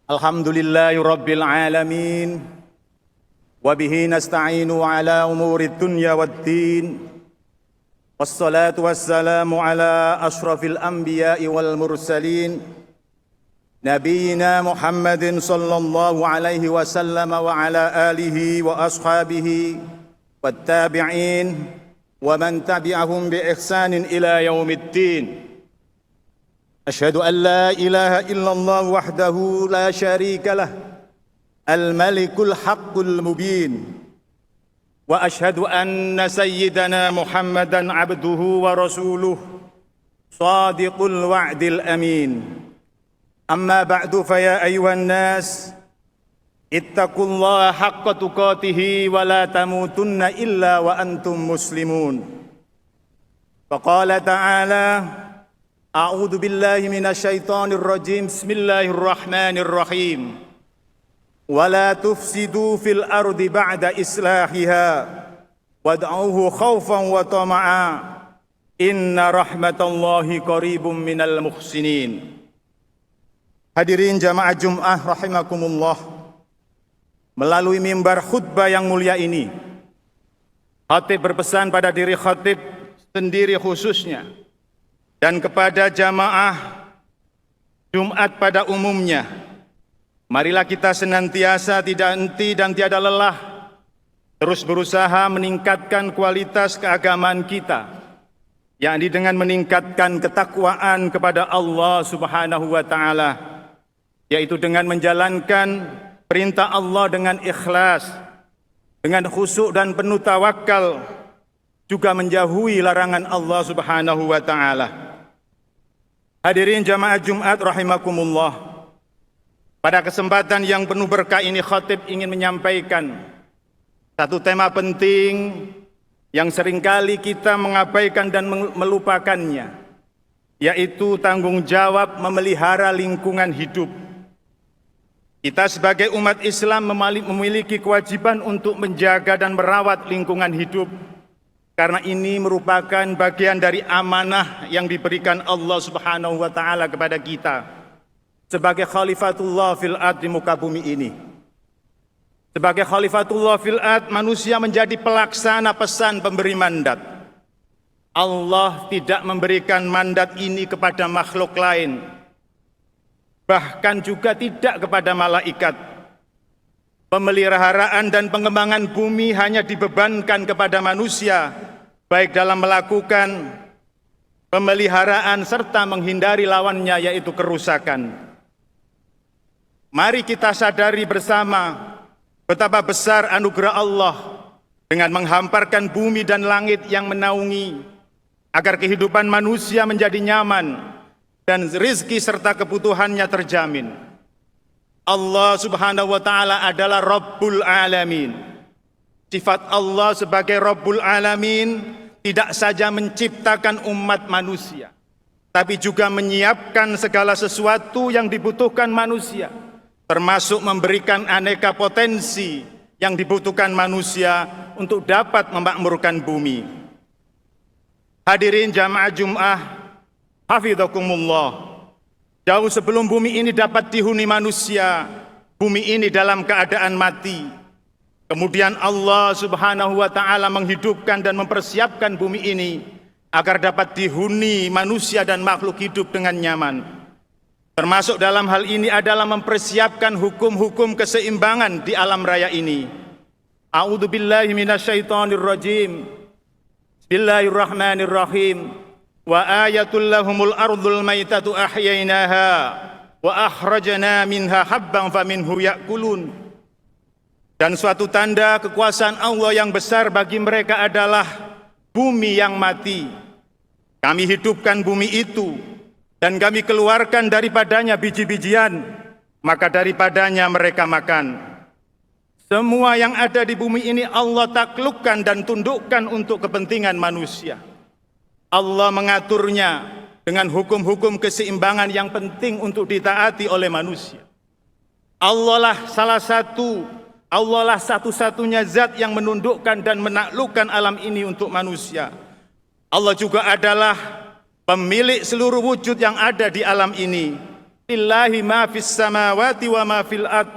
Alhamdulillahi Rabbil Alamin Wabihi nasta'inu ala umuri dunya waddin Wassalatu wassalamu ala ashrafil anbiya'i wal mursalin Nabiyyina Muhammadin sallallahu alaihi wasallam wa ala alihi wa ashabihi wattabi'in Wa man tabi'ahum bi ihsanin ila yaumiddin أشهد أن لا إله إلا الله وحده لا شريك له الملك الحق المبين وأشهد أن سيدنا محمدًا عبده ورسوله صادق الوعد الأمين أما بعد فيا أيها الناس اتقوا الله حق تقاته ولا تموتن إلا وأنتم مسلمون فقال تعالى أعوذ بالله من الشيطان الرجيم بسم الله الرحمن الرحيم ولا تفسدوا في الأرض بعد إصلاحها وادعوه خوفا وطمعا إن رحمة الله قريب من المحسنين. Hadirin jamaah Jum'ah rahimakumullah, melalui mimbar khutbah yang mulia ini, khatib berpesan pada diri khatib sendiri khususnya dan kepada jamaah Jumat pada umumnya, marilah kita senantiasa tidak henti dan tiada lelah terus berusaha meningkatkan kualitas keagamaan kita, yakni dengan meningkatkan ketakwaan kepada Allah Subhanahu wa taala, yaitu dengan menjalankan perintah Allah dengan ikhlas, dengan khusyuk dan penuh tawakal, juga menjauhi larangan Allah Subhanahu wa taala. Hadirin jamaah Jumat rahimakumullah, pada kesempatan yang penuh berkah ini khatib ingin menyampaikan satu tema penting yang seringkali kita mengabaikan dan melupakannya, yaitu tanggung jawab memelihara lingkungan hidup. Kita sebagai umat Islam memiliki kewajiban untuk menjaga dan merawat lingkungan hidup, karena ini merupakan bagian dari amanah yang diberikan Allah Subhanahu wa taala kepada kita sebagai khalifatullah fil ard di muka bumi ini. Sebagai khalifatullah fil ard, manusia menjadi pelaksana pesan pemberi mandat. Allah tidak memberikan mandat ini kepada makhluk lain, bahkan juga tidak kepada malaikat. Pemeliharaan dan pengembangan bumi hanya dibebankan kepada manusia, baik dalam melakukan pemeliharaan serta menghindari lawannya, yaitu kerusakan. Mari kita sadari bersama betapa besar anugerah Allah dengan menghamparkan bumi dan langit yang menaungi agar kehidupan manusia menjadi nyaman dan rizki serta kebutuhannya terjamin. Allah Subhanahu wa taala adalah Rabbul Alamin. Sifat Allah sebagai Rabbul Alamin tidak saja menciptakan umat manusia, tapi juga menyiapkan segala sesuatu yang dibutuhkan manusia, termasuk memberikan aneka potensi yang dibutuhkan manusia untuk dapat memakmurkan bumi. Hadirin jamaah Jum'ah hafidhakumullah, jauh sebelum bumi ini dapat dihuni manusia, bumi ini dalam keadaan mati. Kemudian Allah Subhanahu wa taala menghidupkan dan mempersiapkan bumi ini agar dapat dihuni manusia dan makhluk hidup dengan nyaman. Termasuk dalam hal ini adalah mempersiapkan hukum-hukum keseimbangan di alam raya ini. A'udzu billahi minasyaitonir rajim. Bismillahirrahmanirrahim. Wa ayatul lahumul ardul maitatu ahyainaha wa akhrajna minha habban faminhu ya'kulun. Dan suatu tanda kekuasaan Allah yang besar bagi mereka adalah bumi yang mati. Kami hidupkan bumi itu dan kami keluarkan daripadanya biji-bijian, maka daripadanya mereka makan. Semua yang ada di bumi ini Allah taklukkan dan tundukkan untuk kepentingan manusia. Allah mengaturnya dengan hukum-hukum keseimbangan yang penting untuk ditaati oleh manusia. Allah lah satu-satunya zat yang menundukkan dan menaklukkan alam ini untuk manusia. Allah juga adalah pemilik seluruh wujud yang ada di alam ini. Lillahi ma fis samawati wa ma fil ard.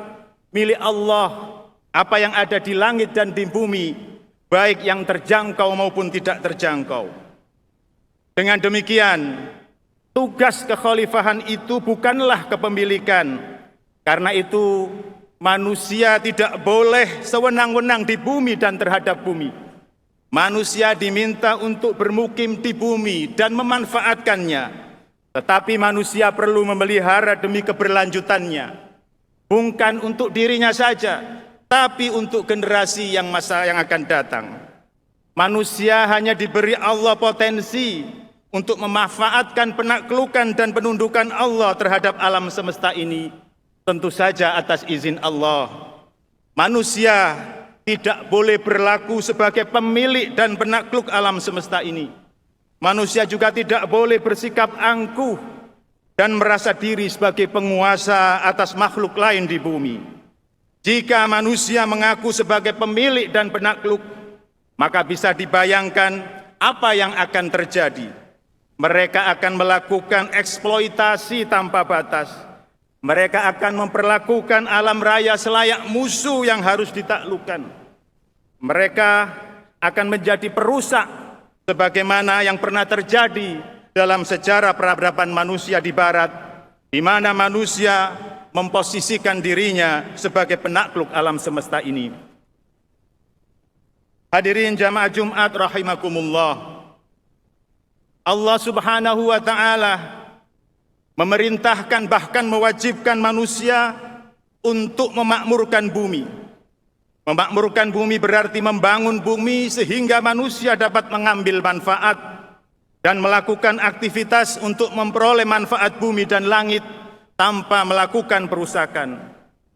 Milik Allah apa yang ada di langit dan di bumi, baik yang terjangkau maupun tidak terjangkau. Dengan demikian, tugas kekhalifahan itu bukanlah kepemilikan. Karena itu manusia tidak boleh sewenang-wenang di bumi dan terhadap bumi. Manusia diminta untuk bermukim di bumi dan memanfaatkannya. Tetapi manusia perlu memelihara demi keberlanjutannya. Bukan untuk dirinya saja, tapi untuk generasi yang akan datang. Manusia hanya diberi Allah potensi untuk memanfaatkan penaklukan dan penundukan Allah terhadap alam semesta ini, tentu saja atas izin Allah. Manusia tidak boleh berlaku sebagai pemilik dan penakluk alam semesta ini. Manusia juga tidak boleh bersikap angkuh dan merasa diri sebagai penguasa atas makhluk lain di bumi. Jika manusia mengaku sebagai pemilik dan penakluk, maka bisa dibayangkan apa yang akan terjadi. Mereka akan melakukan eksploitasi tanpa batas. Mereka akan memperlakukan alam raya selayak musuh yang harus ditaklukkan. Mereka akan menjadi perusak sebagaimana yang pernah terjadi dalam sejarah peradaban manusia di barat, di mana manusia memposisikan dirinya sebagai penakluk alam semesta ini. Hadirin jamaah Jumat rahimakumullah. Allah Subhanahu wa taala memerintahkan bahkan mewajibkan manusia untuk memakmurkan bumi. Memakmurkan bumi berarti membangun bumi sehingga manusia dapat mengambil manfaat dan melakukan aktivitas untuk memperoleh manfaat bumi dan langit tanpa melakukan perusakan.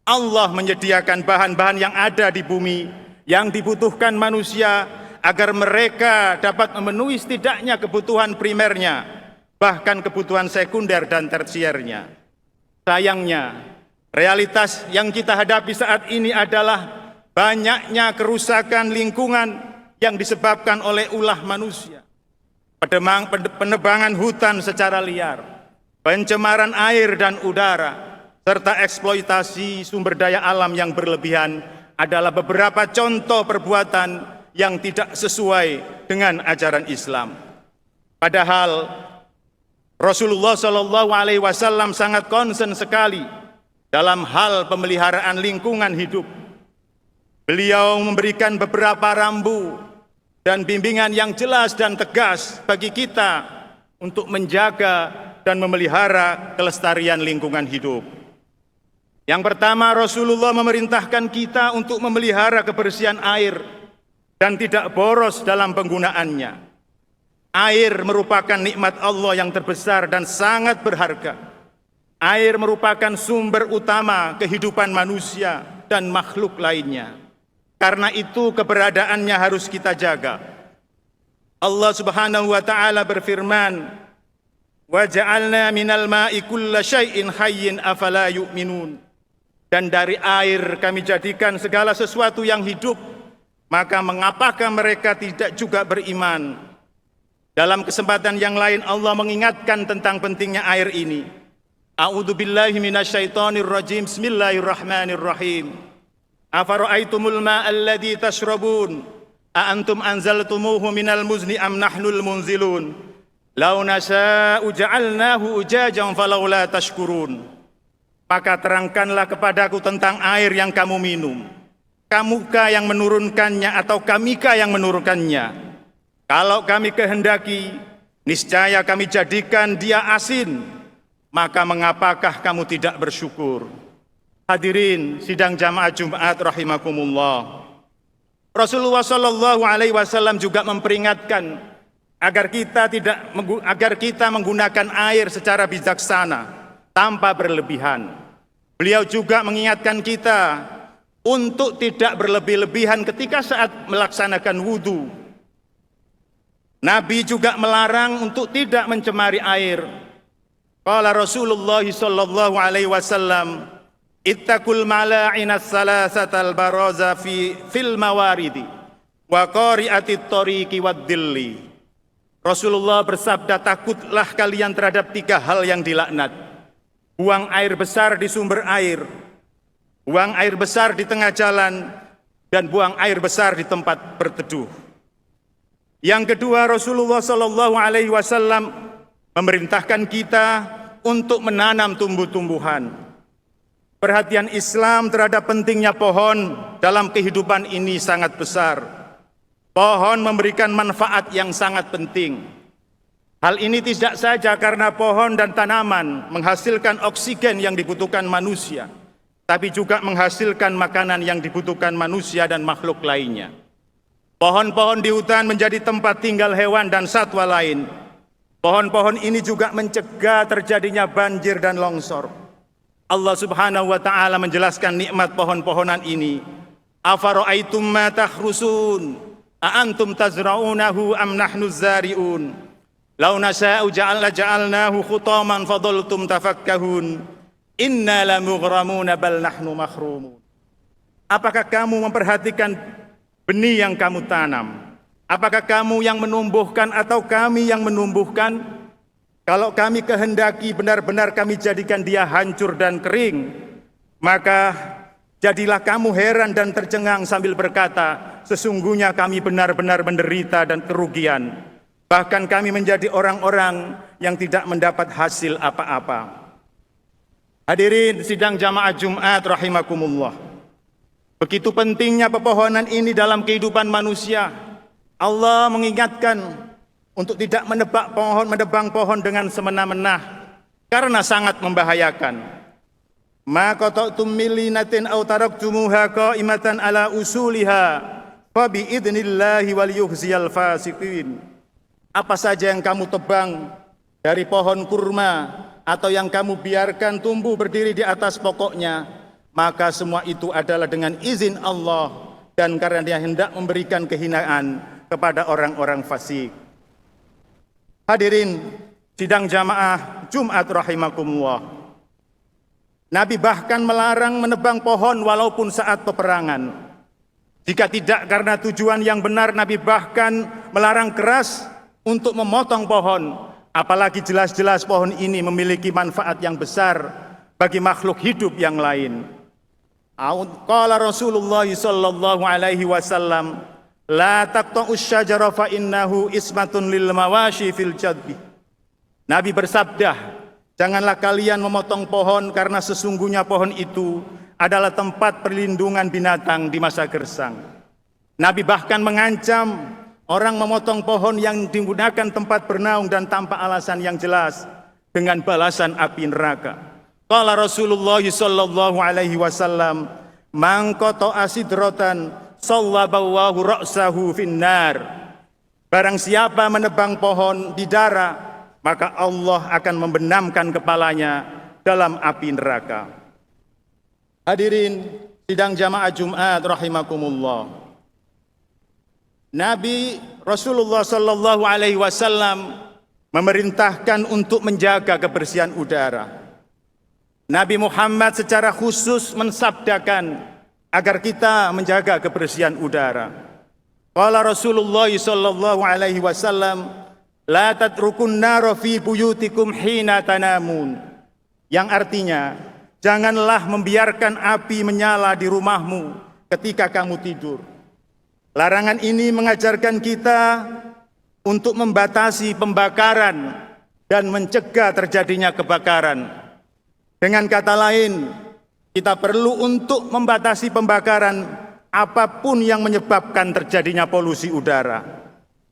Allah menyediakan bahan-bahan yang ada di bumi yang dibutuhkan manusia agar mereka dapat memenuhi setidaknya kebutuhan primernya, bahkan kebutuhan sekunder dan tersiernya. Sayangnya, realitas yang kita hadapi saat ini adalah banyaknya kerusakan lingkungan yang disebabkan oleh ulah manusia. Penebangan hutan secara liar, pencemaran air dan udara, serta eksploitasi sumber daya alam yang berlebihan adalah beberapa contoh perbuatan yang tidak sesuai dengan ajaran Islam. Padahal Rasulullah SAW sangat concern sekali dalam hal pemeliharaan lingkungan hidup. Beliau memberikan beberapa rambu dan bimbingan yang jelas dan tegas bagi kita untuk menjaga dan memelihara kelestarian lingkungan hidup. Yang pertama, Rasulullah memerintahkan kita untuk memelihara kebersihan air dan tidak boros dalam penggunaannya. Air merupakan nikmat Allah yang terbesar dan sangat berharga. Air merupakan sumber utama kehidupan manusia dan makhluk lainnya. Karena itu keberadaannya harus kita jaga. Allah Subhanahu wa taala berfirman, "Wa ja'alna minal ma'i kulla syai'in hayyin afala yu'minun." Dan dari air kami jadikan segala sesuatu yang hidup, maka mengapakah mereka tidak juga beriman? Dalam kesempatan yang lain Allah mengingatkan tentang pentingnya air ini. A'udzubillahi minasyaitonir rajim. Bismillahirrahmanirrahim. Afara'aitumul ma'a alladhi tashrabun a antum anzaltumuhu minal muzni am nahnul munzilun law nasha'u ja'alnahu ujajan falawla tashkurun. Maka terangkanlah kepadaku tentang air yang kamu minum. Kamukah yang menurunkannya atau kamikah yang menurunkannya? Kalau kami kehendaki, niscaya kami jadikan dia asin. Maka mengapakah kamu tidak bersyukur? Hadirin sidang jamaah Jumat rahimakumullah. Rasulullah SAW juga memperingatkan agar kita menggunakan air secara bijaksana tanpa berlebihan. Beliau juga mengingatkan kita untuk tidak berlebih-lebihan ketika saat melaksanakan wudu. Nabi juga melarang untuk tidak mencemari air. Qala Rasulullah SAW, ittaqul mala'ina salasatal baraza fil mawaridi wa qari'atit tariqi waddilli. Rasulullah bersabda, takutlah kalian terhadap 3 hal yang dilaknat. buang air besar di sumber air, buang air besar di tengah jalan, dan buang air besar di tempat berteduh. Yang kedua, Rasulullah Shallallahu Alaihi Wasallam memerintahkan kita untuk menanam tumbuh-tumbuhan. Perhatian Islam terhadap pentingnya pohon dalam kehidupan ini sangat besar. Pohon memberikan manfaat yang sangat penting. Hal ini tidak saja karena pohon dan tanaman menghasilkan oksigen yang dibutuhkan manusia, tapi juga menghasilkan makanan yang dibutuhkan manusia dan makhluk lainnya. Pohon-pohon di hutan menjadi tempat tinggal hewan dan satwa lain. Pohon-pohon ini juga mencegah terjadinya banjir dan longsor. Allah Subhanahu wa taala menjelaskan nikmat pohon-pohonan ini. Afara'aitum ma takhrusun? A antum tazra'unahu am nahnu zari'un? Law nasha'u ja'alnahu khutaman fadhaltum tafakkahun. Inna lamughramuna bal nahnu makhrumun. Apakah kamu memperhatikan benih yang kamu tanam? Apakah kamu yang menumbuhkan atau kami yang menumbuhkan? Kalau kami kehendaki benar-benar kami jadikan dia hancur dan kering, maka jadilah kamu heran dan tercengang sambil berkata, sesungguhnya kami benar-benar menderita dan kerugian. Bahkan kami menjadi orang-orang yang tidak mendapat hasil apa-apa. Hadirin sidang jamaah Jumat rahimakumullah. Begitu pentingnya pepohonan ini dalam kehidupan manusia. Allah mengingatkan untuk tidak menebang pohon dengan semena-mena karena sangat membahayakan. Ma qata'tum min linatin aw taraktumuha qa'imatan ala usuliha fa bi idnillahi wal yukhziyal fasiqin. Apa saja yang kamu tebang dari pohon kurma atau yang kamu biarkan tumbuh berdiri di atas pokoknya, maka semua itu adalah dengan izin Allah dan karena Dia hendak memberikan kehinaan kepada orang-orang fasik. Hadirin sidang jamaah Jumat rahimakumullah. Nabi bahkan melarang menebang pohon walaupun saat peperangan. Jika tidak karena tujuan yang benar, Nabi bahkan melarang keras untuk memotong pohon, apalagi jelas-jelas pohon ini memiliki manfaat yang besar bagi makhluk hidup yang lain. Qala Rasulullah sallallahu alaihi wasallam, la taqta'us syajara fa innahu ismatun lil mawashi fil jadbi. Nabi bersabda, janganlah kalian memotong pohon karena sesungguhnya pohon itu adalah tempat perlindungan binatang di masa gersang. Nabi bahkan mengancam orang memotong pohon yang digunakan tempat bernaung dan tanpa alasan yang jelas dengan balasan api neraka. Qala Rasulullah sallallahu alaihi wasallam, man qata'a sidratan sallabawahu ra'sahu finnar. Barang siapa menebang pohon di darah, maka Allah akan membenamkan kepalanya dalam api neraka. Hadirin sidang jamaah Jumat rahimakumullah. Nabi Rasulullah sallallahu alaihi wasallam memerintahkan untuk menjaga kebersihan udara. Nabi Muhammad secara khusus mensabdakan agar kita menjaga kebersihan udara. Qala Rasulullah sallallahu alaihi wasallam, la tatrukun nara fi buyutikum hina tanamun. Yang artinya, janganlah membiarkan api menyala di rumahmu ketika kamu tidur. Larangan ini mengajarkan kita untuk membatasi pembakaran dan mencegah terjadinya kebakaran. Dengan kata lain, kita perlu untuk membatasi pembakaran apapun yang menyebabkan terjadinya polusi udara.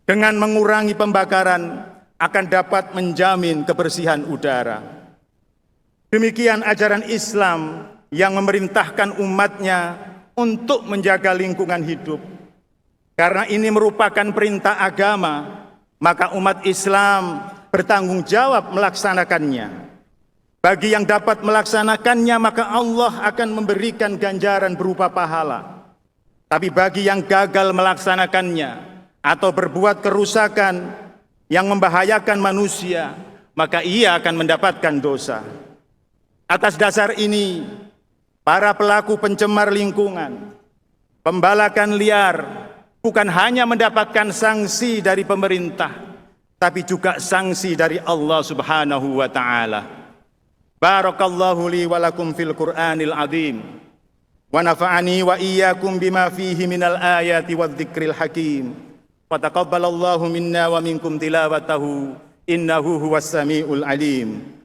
Dengan mengurangi pembakaran akan dapat menjamin kebersihan udara. Demikian ajaran Islam yang memerintahkan umatnya untuk menjaga lingkungan hidup. Karena ini merupakan perintah agama, maka umat Islam bertanggung jawab melaksanakannya. Bagi yang dapat melaksanakannya, maka Allah akan memberikan ganjaran berupa pahala. Tapi bagi yang gagal melaksanakannya atau berbuat kerusakan yang membahayakan manusia, maka ia akan mendapatkan dosa. Atas dasar ini, para pelaku pencemar lingkungan, pembalakan liar, bukan hanya mendapatkan sanksi dari pemerintah, tapi juga sanksi dari Allah Subhanahu wa ta'ala. Barakallahu li wa lakum fil Qur'anil azim. Wa nafa'ani wa iyyakum bima fihi minal ayati wadh-dhikril hakim. Wa taqabbalallahu minna wa minkum tilawatahu innahu huwas samiul alim.